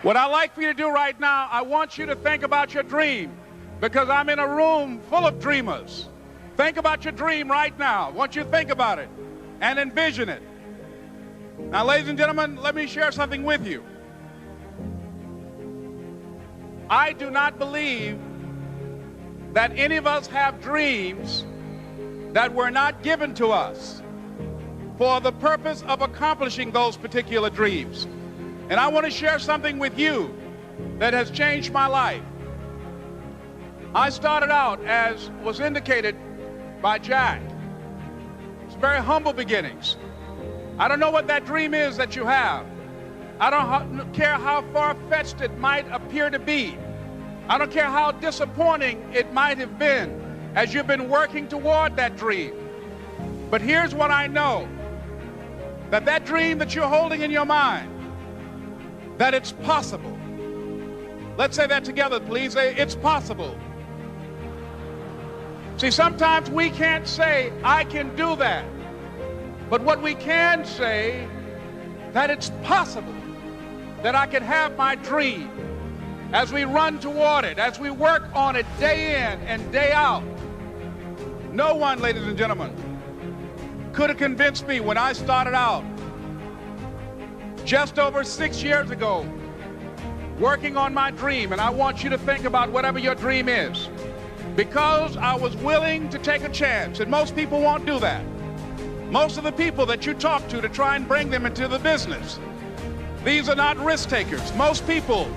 What I'd like for you to do right now, I want you to think about your dream, because I'm in a room full of dreamers. Think about your dream right now. I want you to think about it and envision it. Now, ladies and gentlemen, let me share something with you. I do not believe that any of us have dreams that were not given to us for the purpose of accomplishing those particular dreams. And I want to share something with you that has changed my life. I started out, as was indicated by Jack, it's very humble beginnings. I don't know what that dream is that you have. I don't care how far-fetched it might appear to be. I don't care how disappointing it might have been as you've been working toward that dream. But here's what I know, that that dream that you're holding in your mind, that it's possible. Let's say that together, please. Say, it's possible. See, sometimes we can't say, I can do that. But what we can say, that it's possible that I can have my dream as we run toward it, as we work on it day in and day out. No one, ladies and gentlemen, could have convinced me when I started out just over 6 years ago, working on my dream. And I want you to think about whatever your dream is, because I was willing to take a chance. And most people won't do that. Most of the people that you talk to try and bring them into the business, these are not risk takers. Most people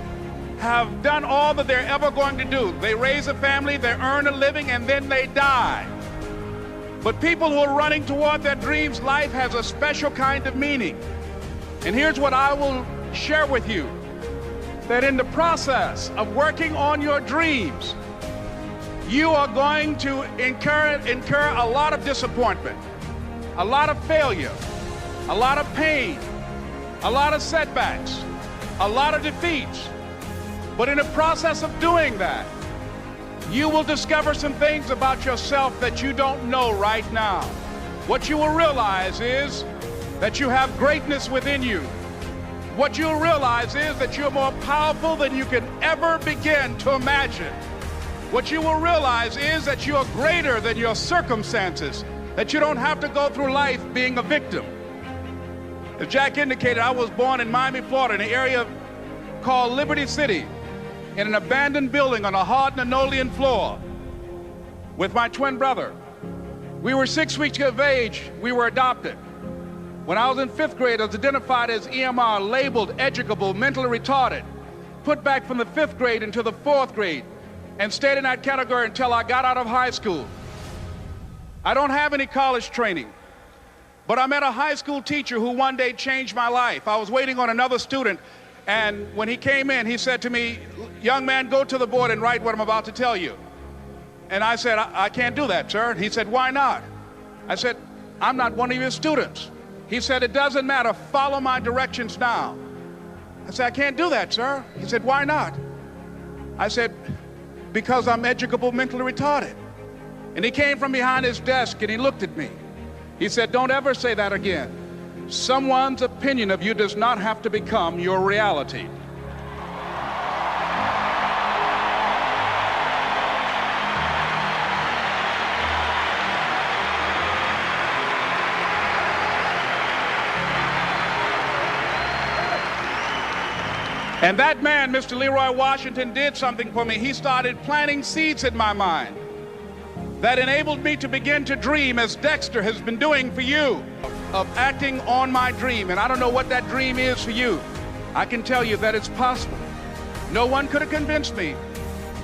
have done all that they're ever going to do. They raise a family, they earn a living, and then they die. But people who are running toward their dreams, life has a special kind of meaning. And here's what I will share with you, that in the process of working on your dreams, you are going to incur a lot of disappointment, a lot of failure, a lot of pain, a lot of setbacks, a lot of defeats. But in the process of doing that, you will discover some things about yourself that you don't know right now. What you will realize is that you have greatness within you. What you'll realize is that you're more powerful than you can ever begin to imagine. What you will realize is that you're greater than your circumstances, that you don't have to go through life being a victim. As Jack indicated, I was born in Miami, Florida, in an area called Liberty City, in an abandoned building on a hard linoleum floor with my twin brother. We were 6 weeks of age. We were adopted. When I was in 5th grade, I was identified as EMR, labeled educable, mentally retarded, put back from the 5th grade into the 4th grade, and stayed in that category until I got out of high school. I don't have any college training, but I met a high school teacher who one day changed my life. I was waiting on another student, and when he came in, he said to me, young man, go to the board and write what I'm about to tell you. And I said, I can't do that, sir. He said, why not? I said, I'm not one of your students. He said, it doesn't matter, follow my directions now. I said, I can't do that, sir. He said, why not? I said, because I'm educable, mentally retarded. And he came from behind his desk and he looked at me. He said, don't ever say that again. Someone's opinion of you does not have to become your reality. And that man, Mr. Leroy Washington, did something for me. He started planting seeds in my mind that enabled me to begin to dream, as Dexter has been doing for you, of acting on my dream. And I don't know what that dream is for you. I can tell you that it's possible. No one could have convinced me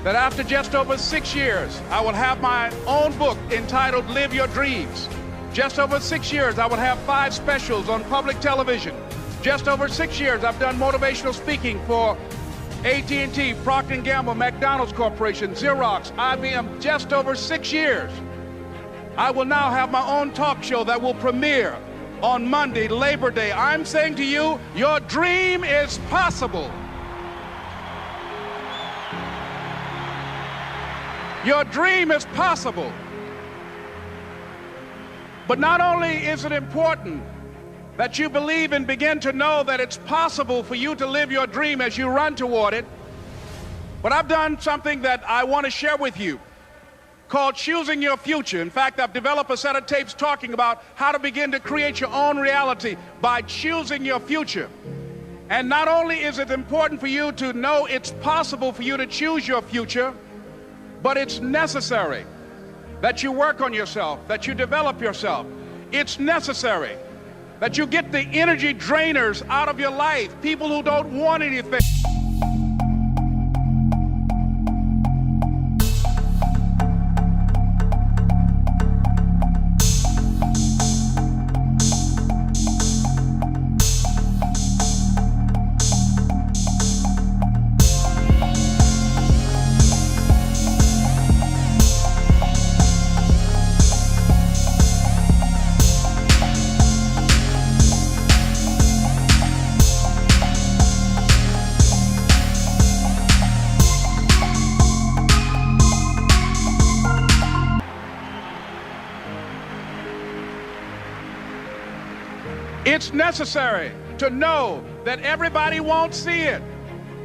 that after just over 6 years, I will have my own book entitled Live Your Dreams. Just over 6 years, I will have 5 specials on public television. Just over 6 years, I've done motivational speaking for AT&T, Procter & Gamble, McDonald's Corporation, Xerox, IBM. Just over 6 years. I will now have my own talk show that will premiere on Monday, Labor Day. I'm saying to you, your dream is possible. Your dream is possible. But not only is it important that you believe and begin to know that it's possible for you to live your dream as you run toward it. But I've done something that I want to share with you called Choosing Your Future. In fact, I've developed a set of tapes talking about how to begin to create your own reality by choosing your future. And not only is it important for you to know it's possible for you to choose your future, but it's necessary that you work on yourself, that you develop yourself. It's necessary that you get the energy drainers out of your life, people who don't want anything. It's necessary to know that everybody won't see it,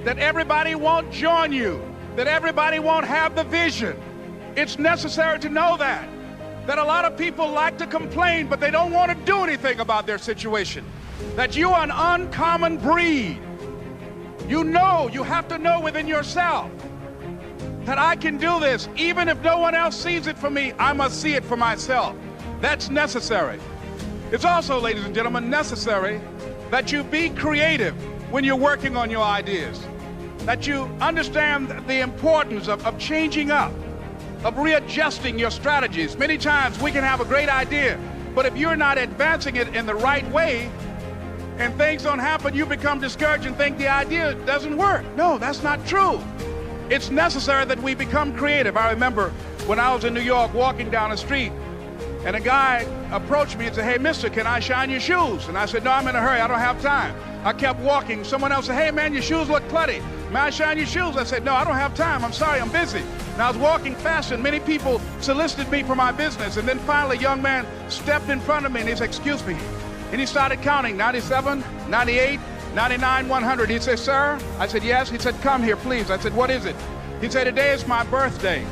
that everybody won't join you, that everybody won't have the vision. It's necessary to know that a lot of people like to complain, but they don't want to do anything about their situation, that you are an uncommon breed. You know, you have to know within yourself that I can do this. Even if no one else sees it for me, I must see it for myself. That's necessary. It's also, ladies and gentlemen, necessary that you be creative when you're working on your ideas, that you understand the importance of changing up, of readjusting your strategies. Many times we can have a great idea, but if you're not advancing it in the right way and things don't happen, you become discouraged and think the idea doesn't work. No, that's not true. It's necessary that we become creative. I remember when I was in New York walking down the street, and a guy approached me and said, "Hey, mister, can I shine your shoes?" And I said, "No, I'm in a hurry. I don't have time." I kept walking. Someone else said, "Hey, man, your shoes look clutty. May I shine your shoes?" I said, "No, I don't have time. I'm sorry, I'm busy." And I was walking fast, and many people solicited me for my business. And then finally, a young man stepped in front of me, and he said, "Excuse me." And he started counting, 97, 98, 99, 100. He said, "Sir?" I said, "Yes." He said, "Come here, please." I said, "What is it?" He said, "Today is my birthday.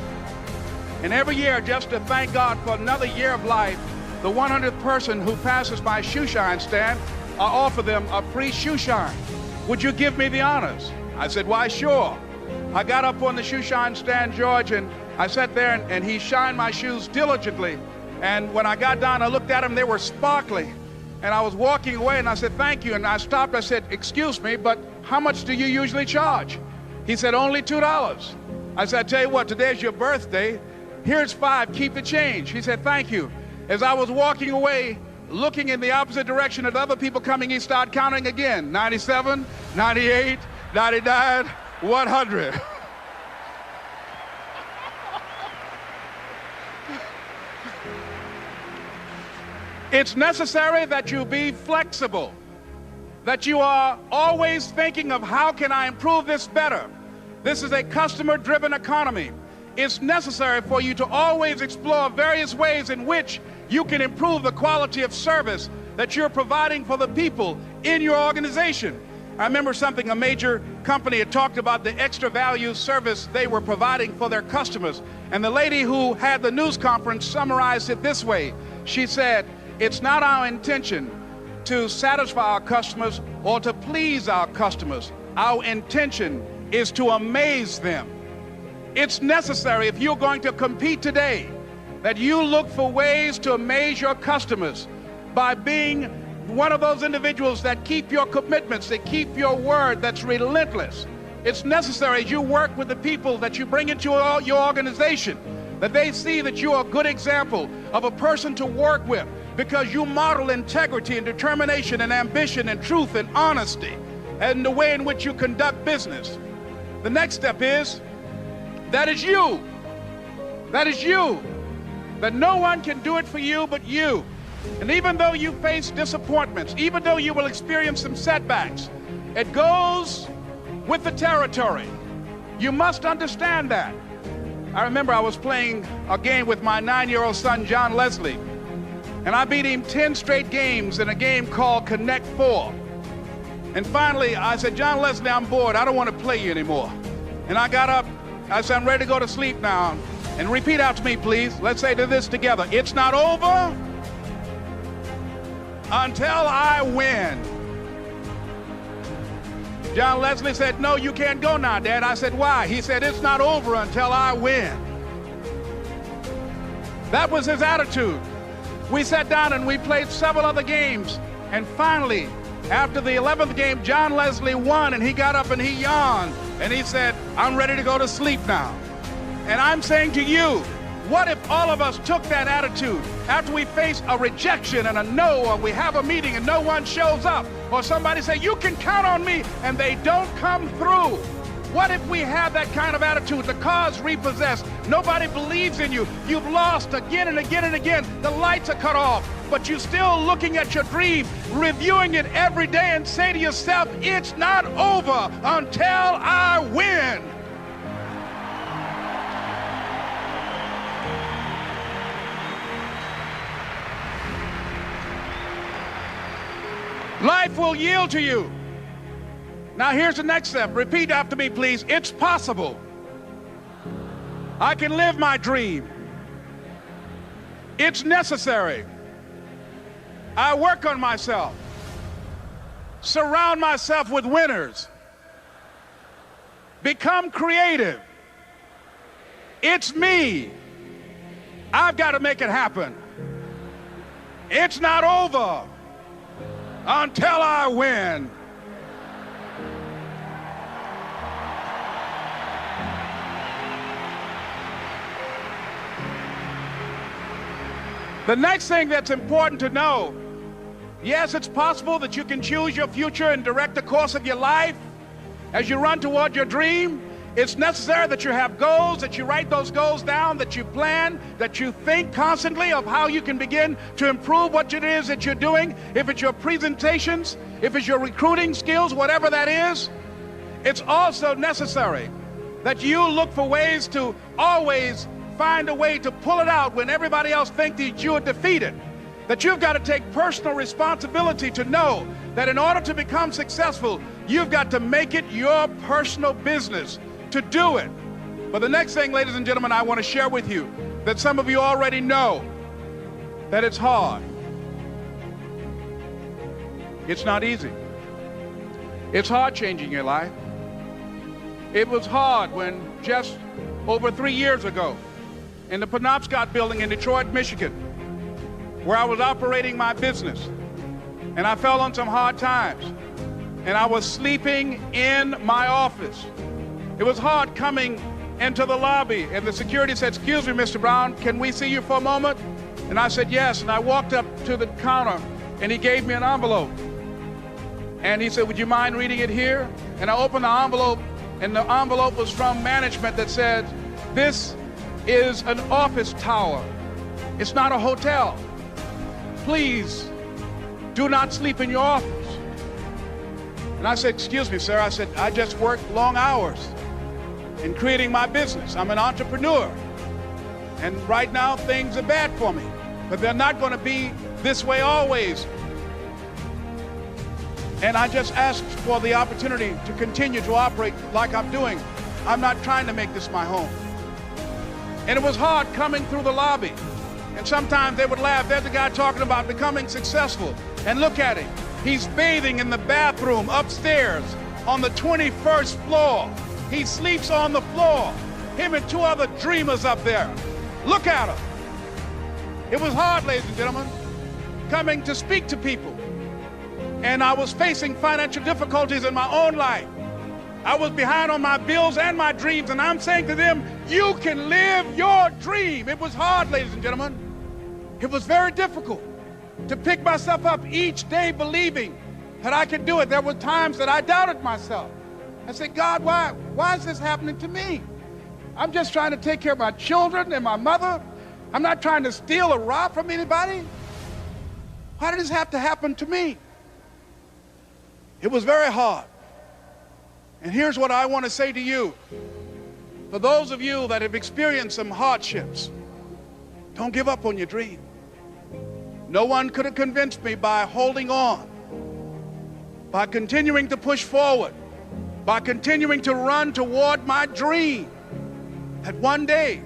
And every year, just to thank God for another year of life, the 100th person who passes my shoe shine stand, I offer them a free shoe shine. Would you give me the honors?" I said, "Why, sure." I got up on the shoe shine stand, George, and I sat there and he shined my shoes diligently. And when I got down, I looked at them, they were sparkly. And I was walking away and I said, "Thank you." And I stopped, I said, "Excuse me, but how much do you usually charge?" He said, "Only $2. I said, "I tell you what, today's your birthday. Here's $5, keep the change." He said, "Thank you." As I was walking away, looking in the opposite direction at other people coming, he started counting again. 97, 98, 99, 100. It's necessary that you be flexible, that you are always thinking of how can I improve this better. This is a customer-driven economy. It's necessary for you to always explore various ways in which you can improve the quality of service that you're providing for the people in your organization. I remember something, a major company had talked about the extra value service they were providing for their customers. And the lady who had the news conference summarized it this way. She said, "It's not our intention to satisfy our customers or to please our customers. Our intention is to amaze them." It's necessary, if you're going to compete today, that you look for ways to amaze your customers by being one of those individuals that keep your commitments, that keep your word, that's relentless. It's necessary as you work with the people that you bring into your organization, that they see that you're a good example of a person to work with because you model integrity and determination and ambition and truth and honesty and the way in which you conduct business. The next step is, that is you. That is you. That no one can do it for you but you. And even though you face disappointments, even though you will experience some setbacks, it goes with the territory. You must understand that. I remember I was playing a game with my 9-year-old son, John Leslie. And I beat him 10 straight games in a game called Connect Four. And finally, I said, John Leslie, I'm bored. I don't want to play you anymore. And I got up. I said, I'm ready to go to sleep now. And repeat out to me, please. Let's say this together. It's not over until I win. John Leslie said, no, you can't go now, Dad. I said, why? He said, it's not over until I win. That was his attitude. We sat down and we played several other games. And finally, after the 11th game, John Leslie won, and he got up and he yawned. And he said, I'm ready to go to sleep now. And I'm saying to you, what if all of us took that attitude after we face a rejection and a no, or we have a meeting and no one shows up, or somebody say, you can count on me, and they don't come through? What if we have that kind of attitude? The car's repossessed. Nobody believes in you. You've lost again and again and again. The lights are cut off, but you're still looking at your dream, reviewing it every day, and say to yourself, it's not over until I win. Life will yield to you. Now here's the next step. Repeat after me, please. It's possible. I can live my dream. It's necessary. I work on myself. Surround myself with winners. Become creative. It's me. I've got to make it happen. It's not over until I win. The next thing that's important to know, yes, it's possible that you can choose your future and direct the course of your life as you run toward your dream. It's necessary that you have goals, that you write those goals down, that you plan, that you think constantly of how you can begin to improve what it is that you're doing. If it's your presentations, if it's your recruiting skills, whatever that is, it's also necessary that you look for ways to always find a way to pull it out when everybody else thinks that you are defeated. That you've got to take personal responsibility to know that in order to become successful, you've got to make it your personal business to do it. But the next thing, ladies and gentlemen, I want to share with you that some of you already know that it's hard. It's not easy. It's hard changing your life. It was hard when just over 3 years ago, in the Penobscot building in Detroit, Michigan, where I was operating my business, and I fell on some hard times, and I was sleeping in my office. It was hard coming into the lobby, and the security said, excuse me, Mr. Brown, can we see you for a moment? And I said, yes, and I walked up to the counter, and he gave me an envelope. And he said, would you mind reading it here? And I opened the envelope, and the envelope was from management that said, this is an office tower. It's not a hotel. Please do not sleep in your office. And I said, excuse me, sir. I said, I just work long hours in creating my business. I'm an entrepreneur. And right now things are bad for me, but they're not going to be this way always. And I just asked for the opportunity to continue to operate like I'm doing. I'm not trying to make this my home. And it was hard coming through the lobby. And sometimes they would laugh. There's a guy talking about becoming successful. And look at him. He's bathing in the bathroom upstairs on the 21st floor. He sleeps on the floor. Him and 2 other dreamers up there. Look at him. It was hard, ladies and gentlemen, coming to speak to people. And I was facing financial difficulties in my own life. I was behind on my bills and my dreams, and I'm saying to them, you can live your dream. It was hard, ladies and gentlemen. It was very difficult to pick myself up each day believing that I could do it. There were times that I doubted myself. I said, God, why is this happening to me? I'm just trying to take care of my children and my mother. I'm not trying to steal or rob from anybody. Why did this have to happen to me? It was very hard. And here's what I want to say to you. For those of you that have experienced some hardships, don't give up on your dream. No one could have convinced me by holding on, by continuing to push forward, by continuing to run toward my dream, that one day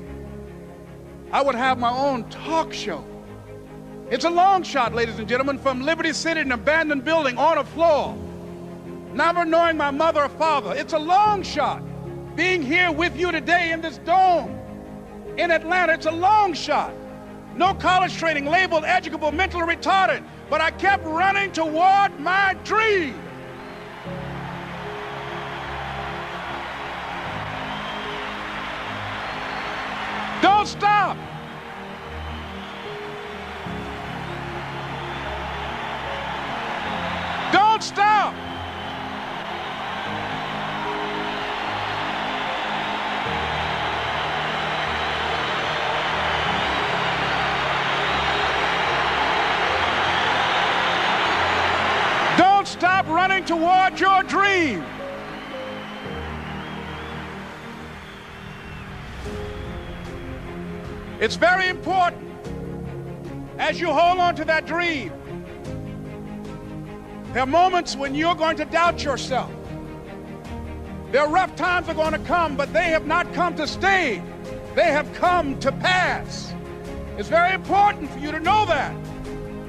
I would have my own talk show. It's a long shot, ladies and gentlemen, from Liberty City, an abandoned building on a floor, never knowing my mother or father. It's a long shot. Being here with you today in this dome in Atlanta, it's a long shot. No college training, labeled educable, mentally retarded, but I kept running toward my dream. Don't stop. Don't stop. Don't stop running toward your dream. It's very important as you hold on to that dream. There are moments when you're going to doubt yourself. There are rough times are going to come, but they have not come to stay. They have come to pass. It's very important for you to know that.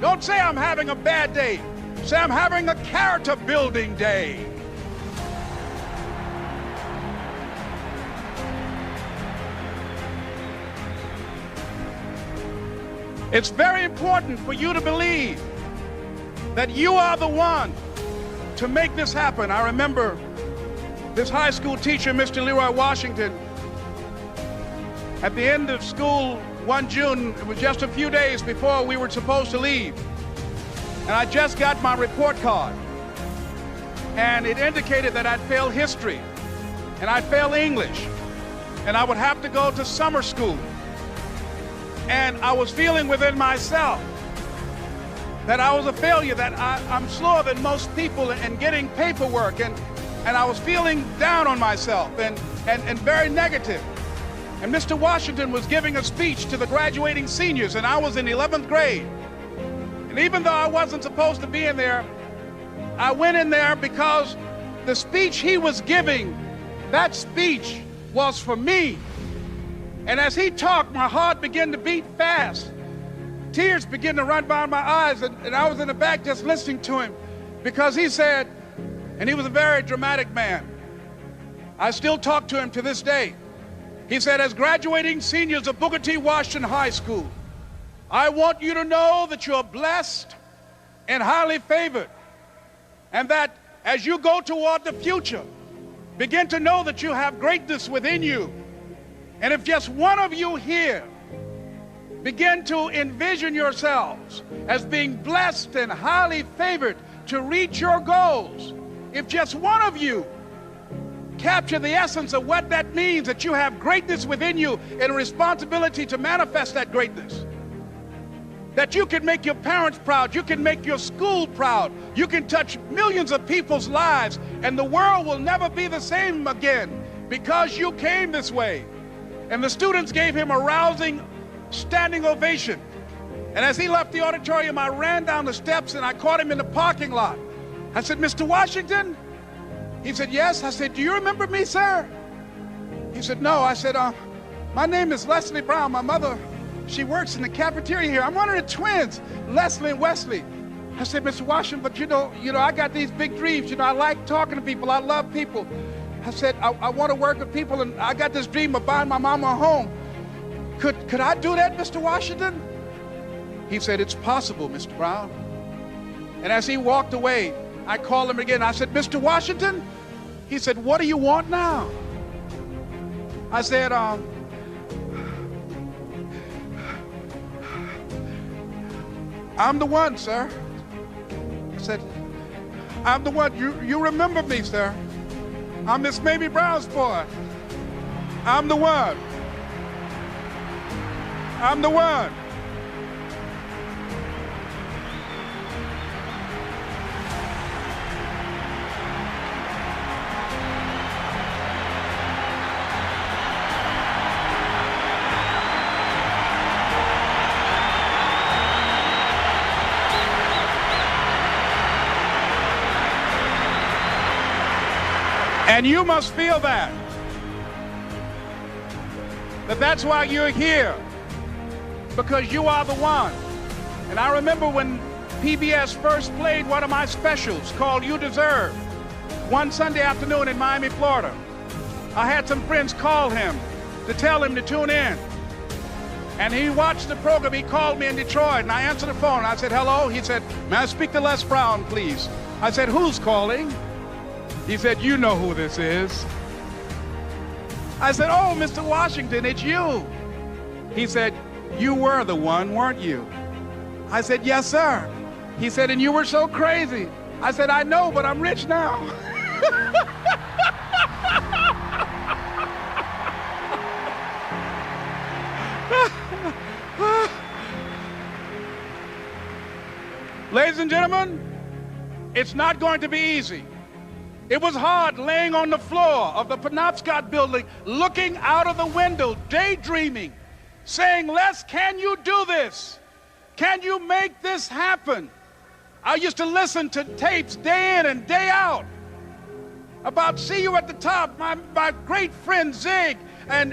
Don't say I'm having a bad day. Say I'm having a character building day. It's very important for you to believe that you are the one to make this happen. I remember this high school teacher, Mr. Leroy Washington, at the end of school one June, it was just a few days before we were supposed to leave, and I just got my report card, and it indicated that I'd failed history, and I'd failed English, and I would have to go to summer school. And I was feeling within myself that I was a failure, that I'm slower than most people in getting paperwork, and I was feeling down on myself and very negative. And Mr. Washington was giving a speech to the graduating seniors, and I was in 11th grade. And even though I wasn't supposed to be in there, I went in there because the speech he was giving, that speech was for me. And as he talked, my heart began to beat fast. Tears began to run down my eyes, and I was in the back just listening to him, because he said, and he was a very dramatic man. I still talk to him to this day. He said, as graduating seniors of Booker T. Washington High School, I want you to know that you're blessed and highly favored, and that as you go toward the future, begin to know that you have greatness within you. And if just one of you here begin to envision yourselves as being blessed and highly favored to reach your goals, if just one of you capture the essence of what that means, that you have greatness within you and a responsibility to manifest that greatness, that you can make your parents proud, you can make your school proud, you can touch millions of people's lives, and the world will never be the same again because you came this way. And the students gave him a rousing standing ovation. And as he left the auditorium, I ran down the steps and I caught him in the parking lot. I said, Mr. Washington? He said, yes. I said, do you remember me, sir? He said, no. I said, my name is Leslie Brown. My mother, she works in the cafeteria here. I'm one of the twins, Leslie and Wesley. I said, Mr. Washington, but you know, I got these big dreams. I like talking to people. I love people. I said, I want to work with people, and I got this dream of buying my mama a home. Could I do that, Mr. Washington? He said, it's possible, Mr. Brown. And as he walked away, I called him again. I said, Mr. Washington? He said, what do you want now? I said, I'm the one, sir. I said, I'm the one. You remember me, sir. I'm Miss Mamie Brown's boy. I'm the one. I'm the one. And you must feel that that's why you're here, because you are the one. And I remember when PBS first played one of my specials called You Deserve, one Sunday afternoon in Miami, Florida. I had some friends call him to tell him to tune in. And he watched the program. He called me in Detroit, and I answered the phone. I said, hello. He said, may I speak to Les Brown, please? I said, who's calling? He said, you know who this is. I said, oh, Mr. Washington, it's you. He said, you were the one, weren't you? I said, yes, sir. He said, and you were so crazy. I said, I know, but I'm rich now. Ladies and gentlemen, it's not going to be easy. It was hard laying on the floor of the Penobscot building, looking out of the window, daydreaming, saying, Les, can you do this? Can you make this happen? I used to listen to tapes day in and day out about See You at the Top, my great friend Zig and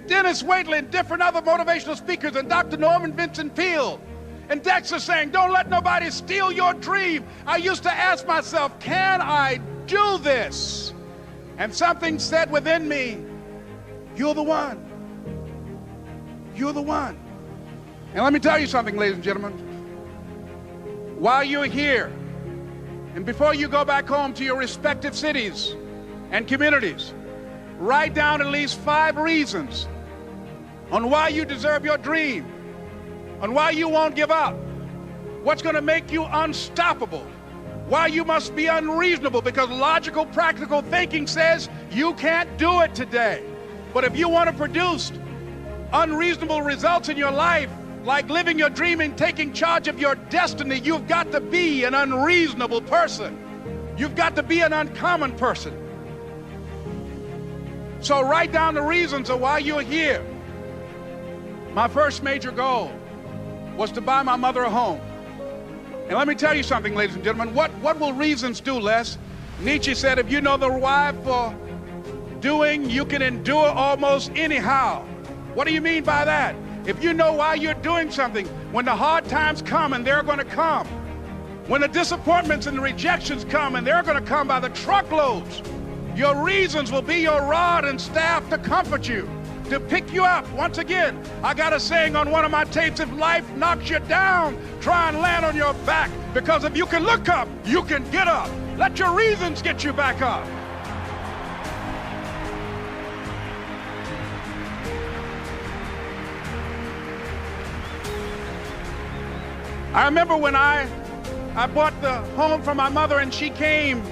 Dennis Waitley and different other motivational speakers, and Dr. Norman Vincent Peale. And Dexter saying, don't let nobody steal your dream. I used to ask myself, can I do this? And something said within me, you're the one. You're the one. And let me tell you something, ladies and gentlemen. While you're here, and before you go back home to your respective cities and communities, write down at least 5 reasons on why you deserve your dream, on why you won't give up, what's going to make you unstoppable, why you must be unreasonable, because logical, practical thinking says you can't do it today. But if you want to produce unreasonable results in your life, like living your dream and taking charge of your destiny, you've got to be an unreasonable person. You've got to be an uncommon person. So write down the reasons of why you're here. My first major goal was to buy my mother a home. And let me tell you something, ladies and gentlemen. What will reasons do, Les? Nietzsche said, if you know the why for doing, you can endure almost anyhow. What do you mean by that? If you know why you're doing something, when the hard times come, and they're going to come, when the disappointments and the rejections come, and they're going to come by the truckloads, your reasons will be your rod and staff to comfort you, to pick you up. Once again, I got a saying on one of my tapes, if life knocks you down, try and land on your back, because if you can look up, you can get up. Let your reasons get you back up. I remember when I bought the home for my mother, and she came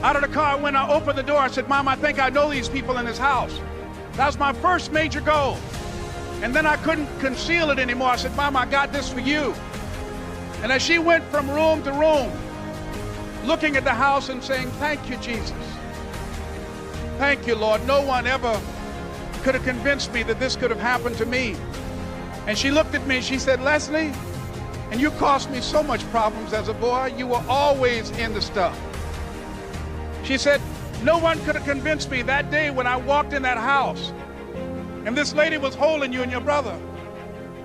out of the car. When I opened the door, I said, Mom, I think I know these people in this house. That was my first major goal. And then I couldn't conceal it anymore. I said, Mom, I got this for you. And as she went from room to room, looking at the house and saying, thank you, Jesus. Thank you, Lord. No one ever could have convinced me that this could have happened to me. And she looked at me and she said, Leslie, and you caused me so much problems as a boy. You were always into stuff. She said, no one could have convinced me that day when I walked in that house and this lady was holding you and your brother.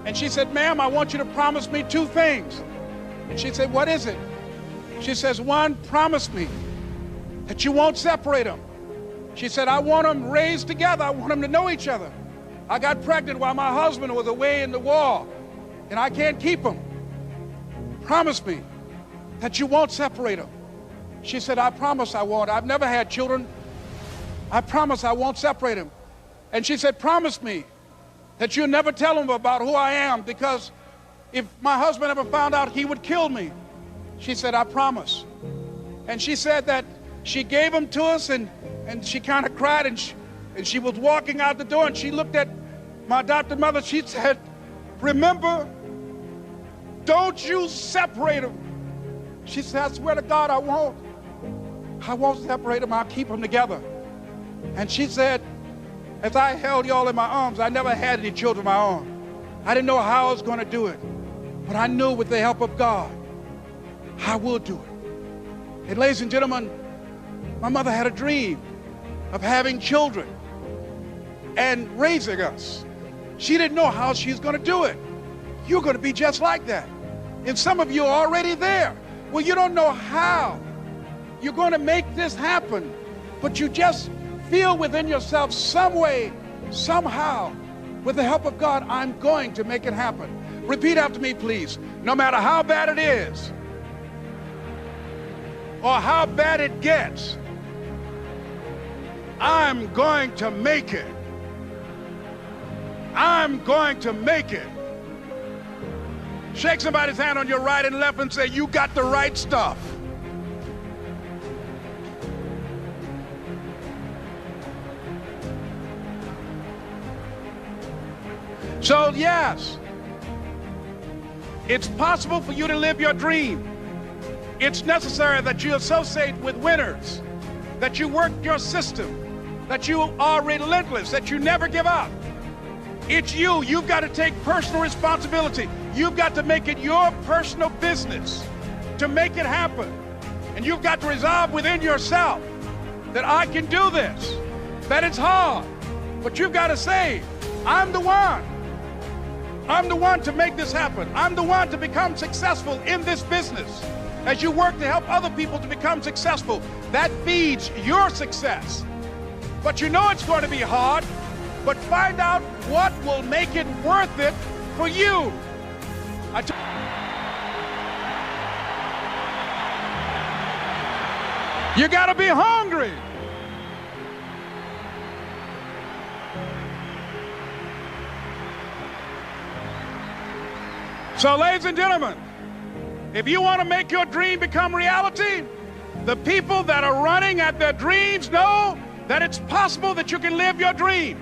And she said, ma'am, I want you to promise me 2 things. And she said, what is it? She says, 1, promise me that you won't separate them. She said, I want them raised together. I want them to know each other. I got pregnant while my husband was away in the war, and I can't keep them. Promise me that you won't separate them. She said, I promise I won't. I've never had children. I promise I won't separate them. And she said, promise me that you'll never tell them about who I am, because if my husband ever found out, he would kill me. She said, I promise. And she said that she gave them to us, and she kind of cried, and she was walking out the door, and she looked at my adopted mother. She said, remember, don't you separate them. She said, I swear to God, I won't. I won't separate them. I'll keep them together. And she said, as I held y'all in my arms, I never had any children of my own. I didn't know how I was going to do it. But I knew with the help of God, I will do it. And ladies and gentlemen, my mother had a dream. of having children and raising us. She didn't know how she's going to do it. You're going to be just like that. And some of you are already there. Well, you don't know how you're going to make this happen, but you just feel within yourself some way, somehow, with the help of God, I'm going to make it happen. Repeat after me, please. No matter how bad it is or how bad it gets, I'm going to make it. I'm going to make it. Shake somebody's hand on your right and left and say, you got the right stuff. So yes, it's possible for you to live your dream. It's necessary that you associate with winners, that you work your system, that you are relentless, that you never give up. It's you. You've got to take personal responsibility. You've got to make it your personal business to make it happen. And you've got to resolve within yourself that I can do this, that it's hard, but you've got to say, I'm the one. I'm the one to make this happen. I'm the one to become successful in this business. As you work to help other people to become successful, that feeds your success. But you know it's going to be hard, but find out what will make it worth it for you. You got to be hungry. So, ladies and gentlemen, if you want to make your dream become reality, the people that are running at their dreams know that it's possible that you can live your dream,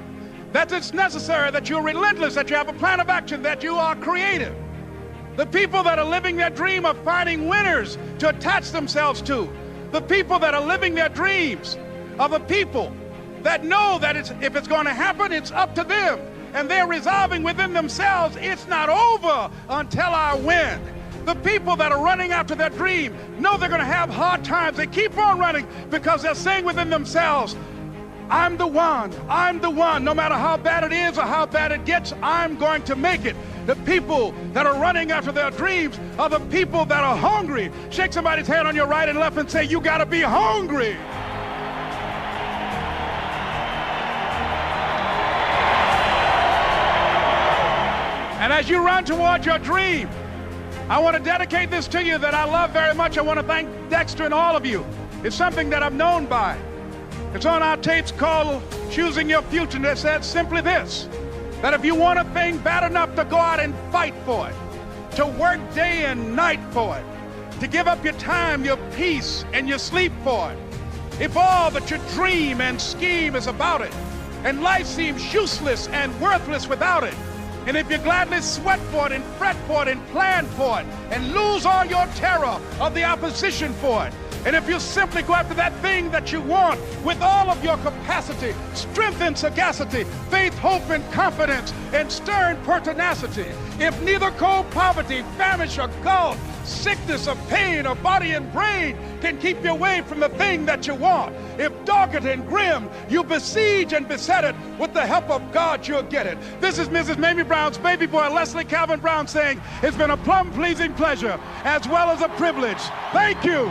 that it's necessary, that you're relentless, that you have a plan of action, that you are creative. The people that are living their dream are finding winners to attach themselves to. The people that are living their dreams are the people that know that if it's going to happen, it's up to them. And they're resolving within themselves, it's not over until I win. The people that are running after their dream know they're going to have hard times. They keep on running because they're saying within themselves, I'm the one. I'm the one. No matter how bad it is or how bad it gets, I'm going to make it. The people that are running after their dreams are the people that are hungry. Shake somebody's hand on your right and left and say, you got to be hungry. And as you run towards your dream, I want to dedicate this to you that I love very much. I want to thank Dexter and all of you. It's something that I'm known by. It's on our tapes called Choosing Your Future, and it says simply this, that if you want a thing bad enough to go out and fight for it, to work day and night for it, to give up your time, your peace, and your sleep for it, if all that you dream and scheme is about it, and life seems useless and worthless without it, and if you gladly sweat for it and fret for it and plan for it and lose all your terror of the opposition for it, and if you simply go after that thing that you want with all of your capacity, strength and sagacity, faith, hope and confidence, and stern pertinacity, if neither cold poverty, famish or gulf, sickness or pain or body and brain can keep you away from the thing that you want, if dogged and grim you besiege and beset it, with the help of God you'll get it. This is Mrs. Mamie Brown's baby boy, Leslie Calvin Brown, saying it's been a plumb pleasing pleasure as well as a privilege. Thank you.